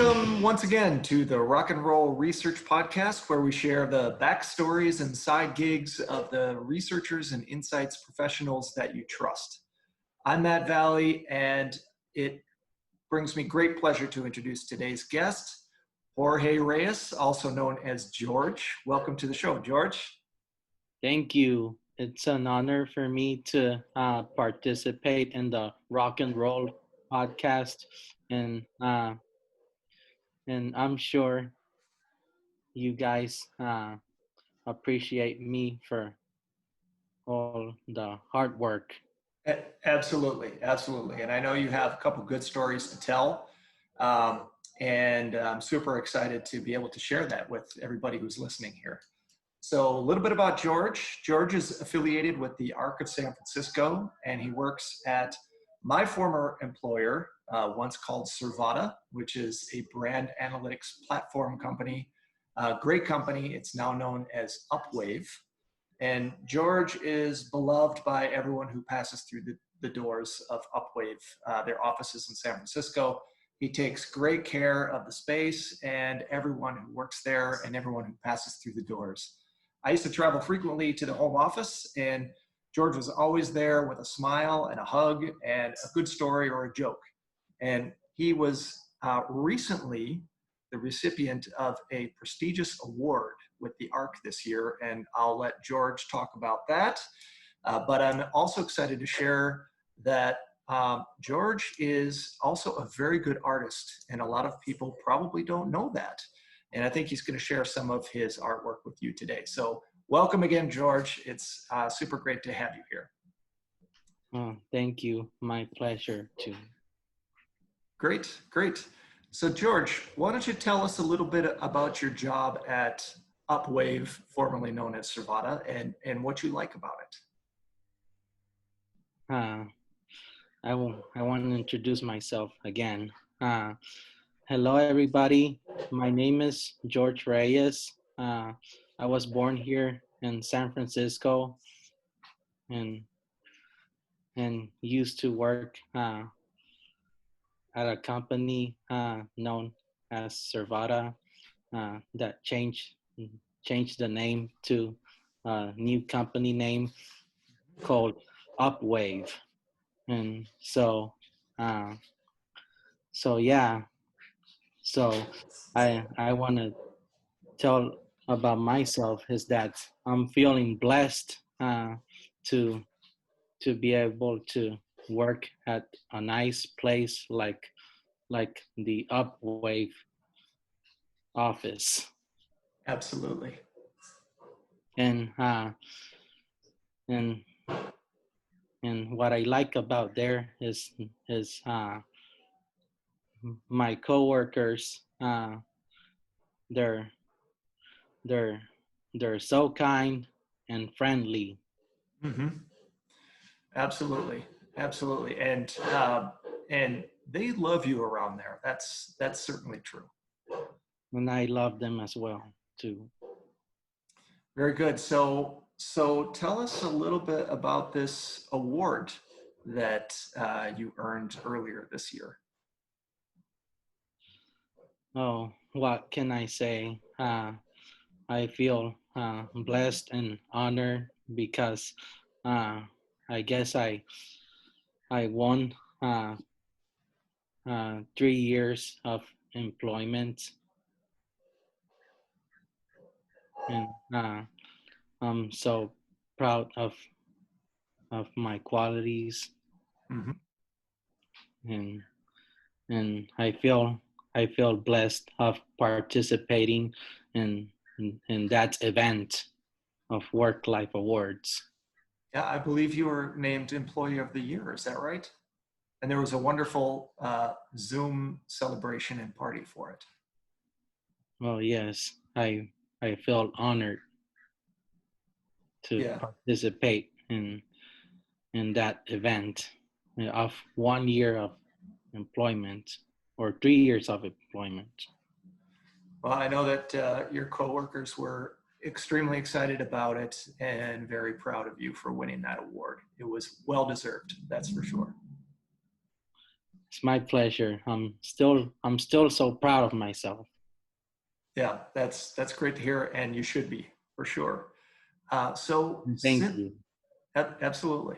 Welcome once again to the Rock and Roll Research Podcast, where we share the backstories and side gigs of the researchers and insights professionals that you trust. I'm Matt Valley, and it brings me great pleasure to introduce today's guest, Jorge Reyes, also known as George. Welcome to the show, George. Thank you. It's an honor for me to participate in the Rock and Roll podcast, and I'm sure you guys appreciate me for all the hard work. Absolutely, absolutely. And I know you have a couple good stories to tell. And I'm super excited to be able to share that with everybody who's listening here. So a little bit about George. George is affiliated with the Arc of San Francisco, and he works at my former employer, once called Survata, which is a brand analytics platform company. Great company. It's now known as Upwave. And George is beloved by everyone who passes through the doors of Upwave, their offices in San Francisco. He takes great care of the space and everyone who works there and everyone who passes through the doors. I used to travel frequently to the home office, and George was always there with a smile and a hug and a good story or a joke. And he was recently the recipient of a prestigious award with the ARC this year, and I'll let George talk about that. But I'm also excited to share that George is also a very good artist, and a lot of people probably don't know that. And I think he's going to share some of his artwork with you today. So welcome again, George. It's super great to have you here. Oh, thank you. My pleasure too. Great, great. So George, why don't you tell us a little bit about your job at Upwave, formerly known as Survata, and what you like about it? I want to introduce myself again. Hello, everybody. My name is Jorge Reyes. I was born here in San Francisco, and used to work at a company known as Survata that changed the name to a new company name called Upwave. And so yeah, so I want to tell about myself is that I'm feeling blessed to be able to work at a nice place like the Upwave office. Absolutely. And and what I like about there is my coworkers. They're they're they're so kind and friendly. Mm-hmm. Absolutely, absolutely, and they love you around there. That's certainly true. And I love them as well too. Very good. So tell us a little bit about this award that you earned earlier this year. Oh, what can I say? I feel blessed and honored because I guess I won 3 years of employment, and I'm so proud of my qualities, Mm-hmm. and I feel blessed of participating in that event of Work Life Awards. Yeah, I believe you were named Employee of the Year. Is that right? And there was a wonderful Zoom celebration and party for it. Well, yes, I felt honored to Yeah. participate in that event of 1 year of employment or 3 years of employment. Well, I know that your coworkers were extremely excited about it and very proud of you for winning that award. It was well deserved, that's for sure. It's my pleasure. I'm still so proud of myself. Yeah, that's great to hear, and you should be for sure. So, Thank you. absolutely.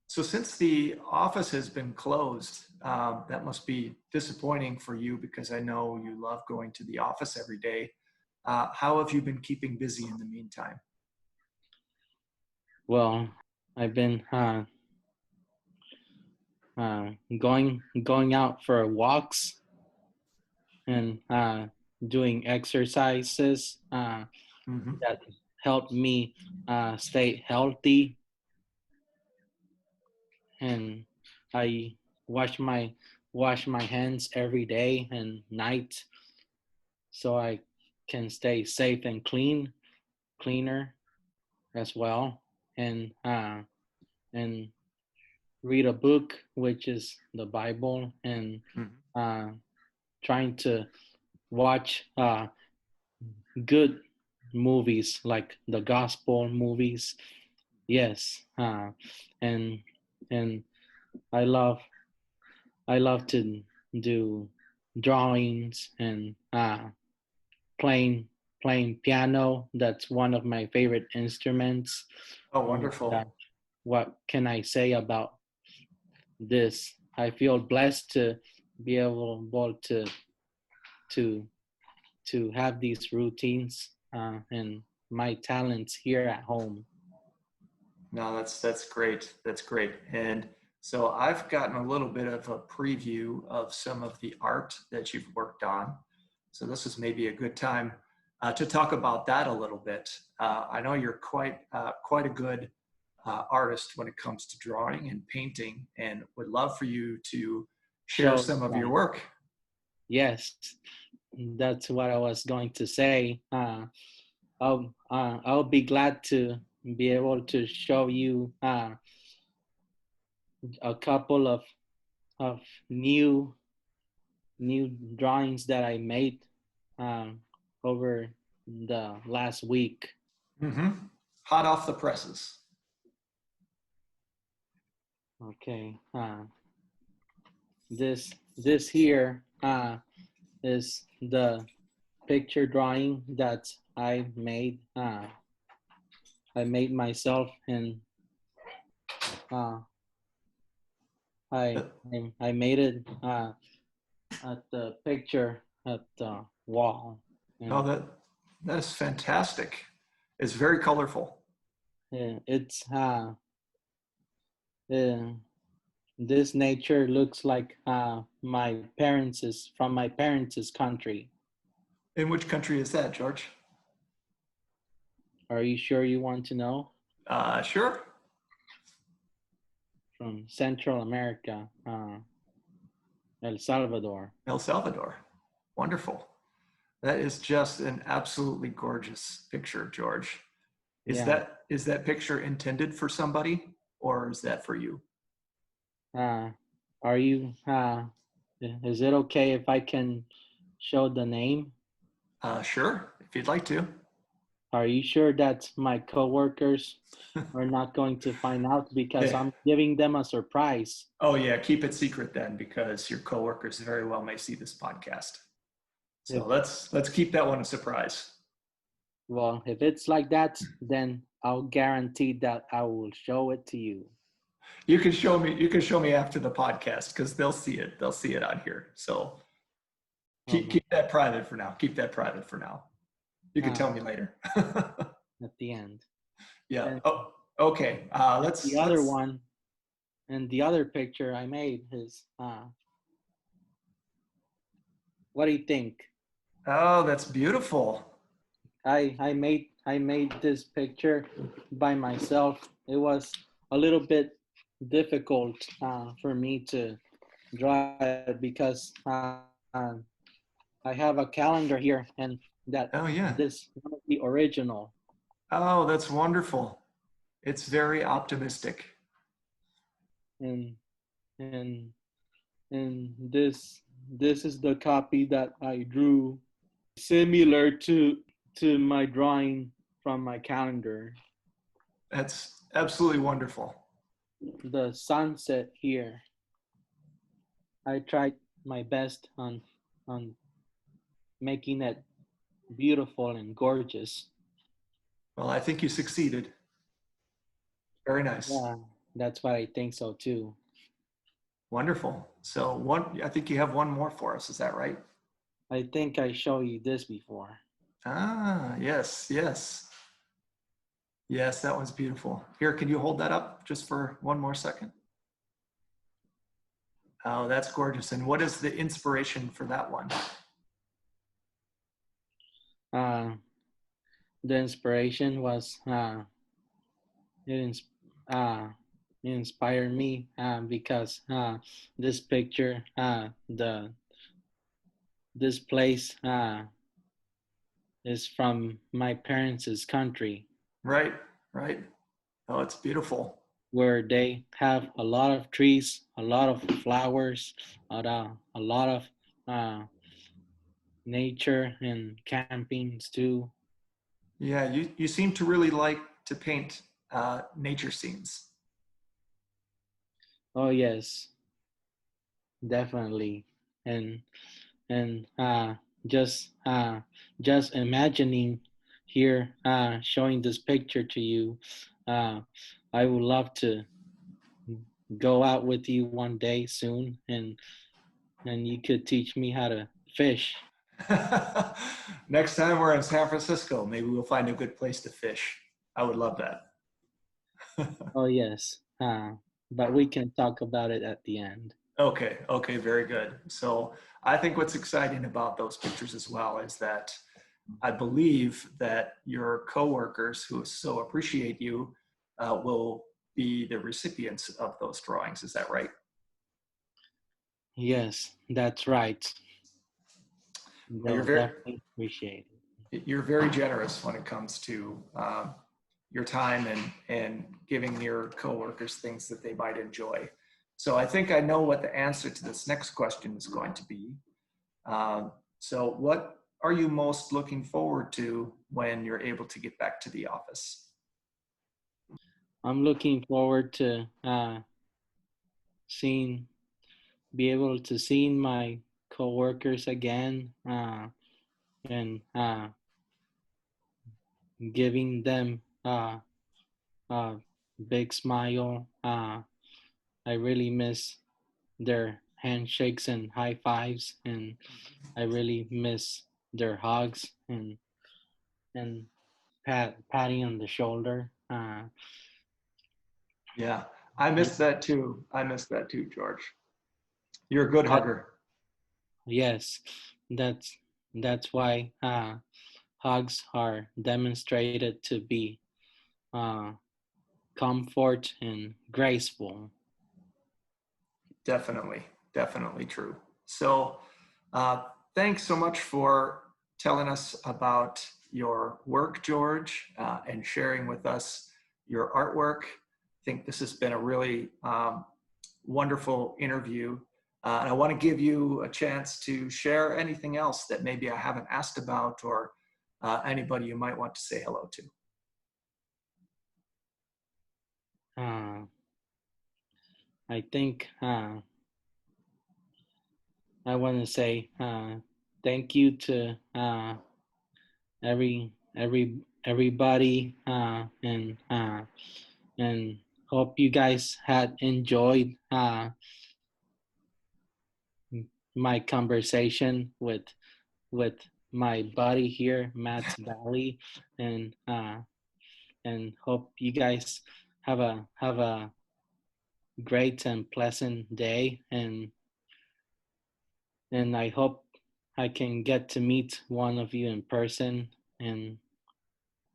So, since the office has been closed, that must be disappointing for you because I know you love going to the office every day. How have you been keeping busy in the meantime? Well, I've been uh, going out for walks and doing exercises Hmm. that help me stay healthy. And I wash my wash my hands every day and night so I can stay safe and cleaner as well. And read a book, which is the Bible, and Hmm. uh, trying to watch good movies like the gospel movies. Yes, and and I love I love to do drawings and playing playing piano. That's one of my favorite instruments. Oh, And, wonderful. what can I say about this? I feel blessed to be able to to have these routines and my talents here at home. No, that's great. That's great. And so I've gotten a little bit of a preview of some of the art that you've worked on. So this is maybe a good time to talk about that a little bit. I know you're quite a good artist when it comes to drawing and painting, and would love for you to share Show some of your that. work. Yes, that's what I was going to say. I'll be glad to be able to show you a couple of new new drawings that I made um, over the last week. Hmm. Hot off the presses. Okay, this here is the picture drawing that I made. I made myself, and uh, I made it at the picture at the wall, Oh, and that is fantastic. It's very colorful. it's uh, this nature looks like my parents is from my parents' country. In which country is that, George? Are you sure you want to know? Sure. From Central America, El Salvador. El Salvador. Wonderful. That is just an absolutely gorgeous picture, George. Yeah. Is that picture intended for somebody or is that for you? Uh, are you? Is it okay if I can show the name? Sure, if you'd like to. Are you sure that my coworkers are not going to find out because Yeah. I'm giving them a surprise? Oh yeah, keep it secret then because your coworkers very well may see this podcast. So If let's keep that one a surprise. Well, if it's like that, then I'll guarantee that I will show it to you. You can show me after the podcast because they'll see it. They'll see it on here. So Oh my! keep that private for now. Keep that private for now. You can tell Uh, me later. at the end. Yeah. And Oh, okay. the other Let's. one, and the other picture I made is, what do you think? Oh, that's beautiful. I made this picture by myself. It was a little bit difficult for me to draw it because I have a calendar here, and that Oh yeah. this one of the original, Oh, that's wonderful. It's very optimistic. and and and this is the copy that I drew, similar to my drawing from my calendar. That's absolutely wonderful. The sunset here. I tried my best on making it beautiful and gorgeous. Well, I think you succeeded. Very nice. Yeah, that's what I think so too. Wonderful. So I think you have one more for us. Is that right? I think I showed you this before. Ah, yes, yes. Yes, that one's beautiful. Here, can you hold that up just for one more second? Oh, that's gorgeous. And what is the inspiration for that one? Uh, the inspiration was it, uh, it inspired me because this picture, this place is from my parents' country, Right, right. Oh, it's beautiful. where they have a lot of trees, a lot of flowers, a lot of uh, nature and campings too. Yeah, you seem to really like to paint nature scenes. Oh yes, definitely. And and just uh, just imagining here showing this picture to you, uh, I would love to go out with you one day soon, and you could teach me how to fish. Next time we're in San Francisco, maybe we'll find a good place to fish. I would love that. Oh yes, but we can talk about it at the end. Okay, okay, very good. So I think what's exciting about those pictures as well is that I believe that your coworkers who so appreciate you will be the recipients of those drawings. Is that right? Yes, that's right. Well, They'll definitely appreciate it. you're very generous when it comes to your time and giving your coworkers things that they might enjoy. So I think I know what the answer to this next question is going to be. So what are you most looking forward to when you're able to get back to the office? I'm looking forward to seeing, be able to seeing my coworkers again, and giving them a big smile. I really miss their handshakes and high fives, and I really miss their hugs and patting on the shoulder. Yeah, I miss that too. I miss that too, George. You're a good That hugger. yes, that's that's why hugs are demonstrated to be uh, comfort and graceful. Definitely, definitely true. So, uh, thanks so much for telling us about your work, George, and sharing with us your artwork. I think this has been a really wonderful interview. And I want to give you a chance to share anything else that maybe I haven't asked about or anybody you might want to say hello to. Uh, I think I want to say thank you to everybody and hope you guys had enjoyed my conversation with my buddy here, Matt Valley, and hope you guys have a great and pleasant day, and I hope I can get to meet one of you in person, and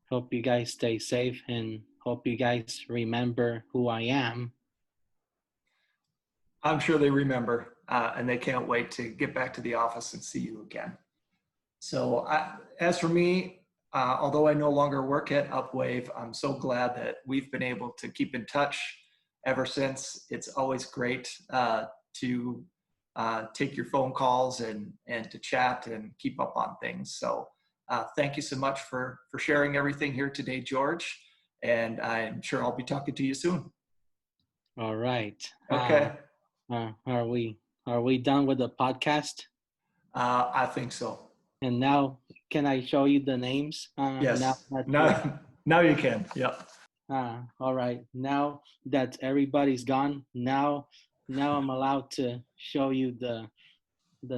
hope you guys stay safe, and hope you guys remember who I am. I'm sure they remember and they can't wait to get back to the office and see you again. So, as for me, although I no longer work at Upwave, I'm so glad that we've been able to keep in touch ever since. It's always great to take your phone calls and to chat and keep up on things. So, thank you so much for sharing everything here today, George. And I'm sure I'll be talking to you soon. All right. Okay. Are we? are we done with the podcast? I think so. And now, can I show you the names? Now Yes. that we're Now you can. Yep. all right. Now that everybody's gone, now I'm allowed to show you the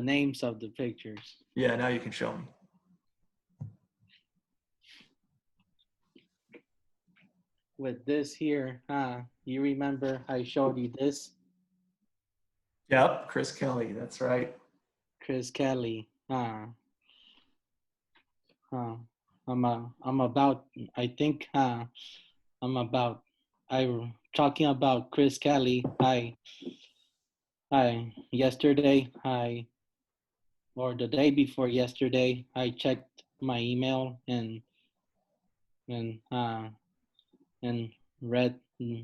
names of the pictures. Yeah, now you can show me. With this here, you remember I showed you this, Yep, Chris Kelly. That's right. Chris Kelly. Uh, I'm about. I think I'm about. I talking about Chris Kelly. I yesterday or the day before yesterday I checked my email and uh and read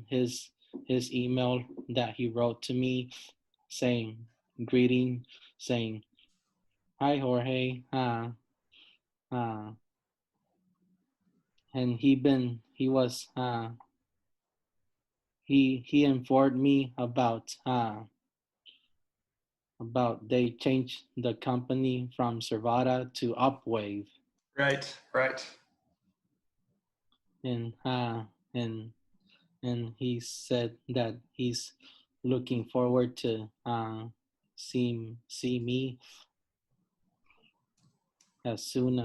his his email that he wrote to me saying greeting, saying hi Jorge, uh and he was he informed me about they changed the company from Survata to Upwave, Right, right. and and and he said that he's looking forward to see me as soon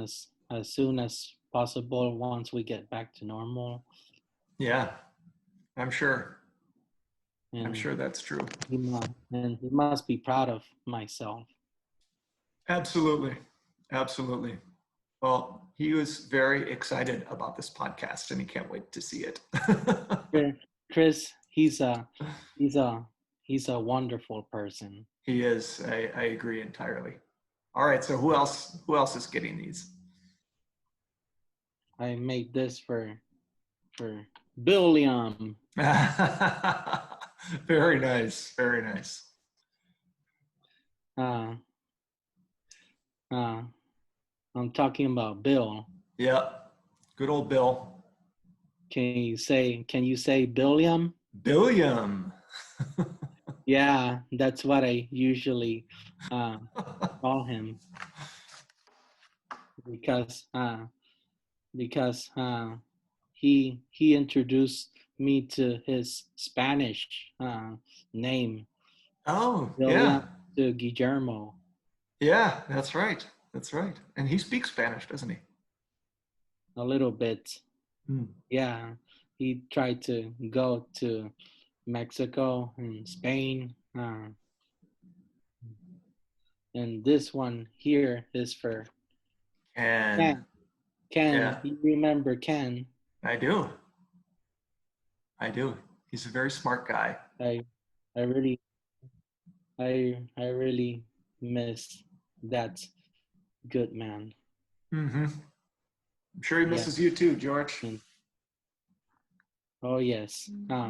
as possible once we get back to normal, Yeah, I'm sure. I'm and sure that's true. he must be proud of myself. Absolutely. Absolutely. Well, he was very excited about this podcast and he can't wait to see it. Chris, he's a he's a wonderful person. He is. I agree entirely. All right. So who else is getting these? I made this for Billiam. Very nice. Very nice. Uh, uh, I'm talking about Bill. Yep. Good old Bill. Can you say Billiam? Billiam. Yeah, that's what I usually uh, call him because he introduced me to his Spanish name, Oh, Billiam yeah. to Guillermo. Yeah, that's right. That's right. And he speaks Spanish, doesn't he? A little bit. Hmm. Yeah, he tried to go to Mexico and Spain. And this one here is for And Ken. Ken, yeah, you remember Ken? I do. I do. He's a very smart guy. I I really I really miss that good man. Hmm. I'm sure he Yeah. misses you too, George. And oh yes. Uh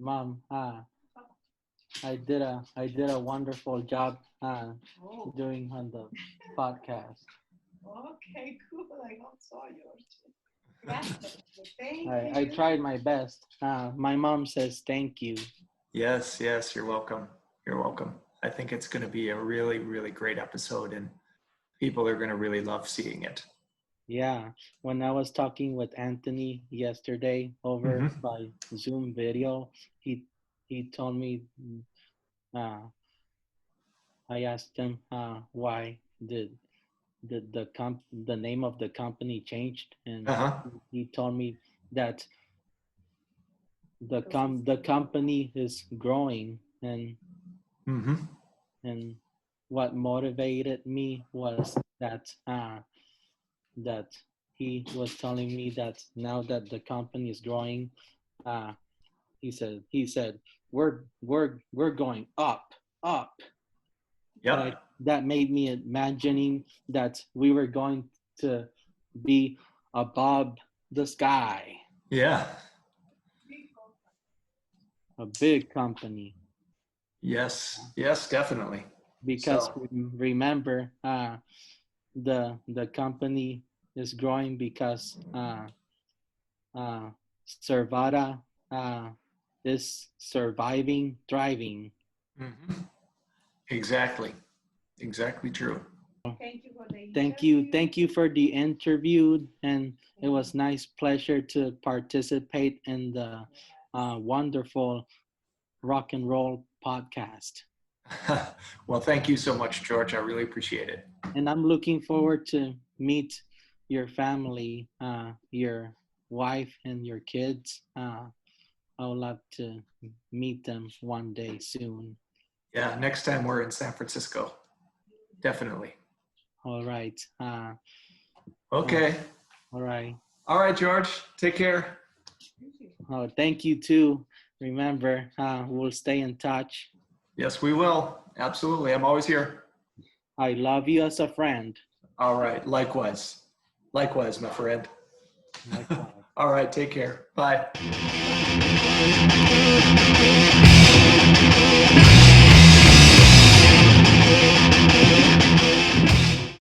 Mom, I did a wonderful job doing on the podcast. Okay, cool. I hope so, George. Gracias. Thank I you. tried my best. My mom says thank you. Yes, yes, you're welcome. You're welcome. I think it's going to be a really, really great episode and people are going to really love seeing it. Yeah, when I was talking with Anthony yesterday over Hmm. by Zoom video, he he told me uh, I asked him why the name of the company changed, and Uh-huh. he told me that the company is growing, Hmm. and what motivated me was that he was telling me that now that the company is growing, uh, he said we're going up, Yep. that made me imagining that we were going to be above the sky, Yeah. a big company. Yes. Yes, definitely. Because So, remember, the company is growing because Servata uh, is surviving, thriving. Mhm. Exactly. Exactly true. Thank you for the Thank you. interview. Thank you for the interview. And it was nice pleasure to participate in the wonderful rock and roll podcast. Well, thank you so much, George. I really appreciate it. And I'm looking forward to meet your family, your wife and your kids. I would love to meet them one day soon. Yeah, next time we're in San Francisco. Definitely. All right. Okay. All right. All right, George. Take care. Thank you. Oh, thank you too. Remember, we'll stay in touch. Yes, we will. Absolutely. I'm always here. I love you as a friend. All right. Likewise. Likewise, my friend. Likewise. All right. Take care. Bye.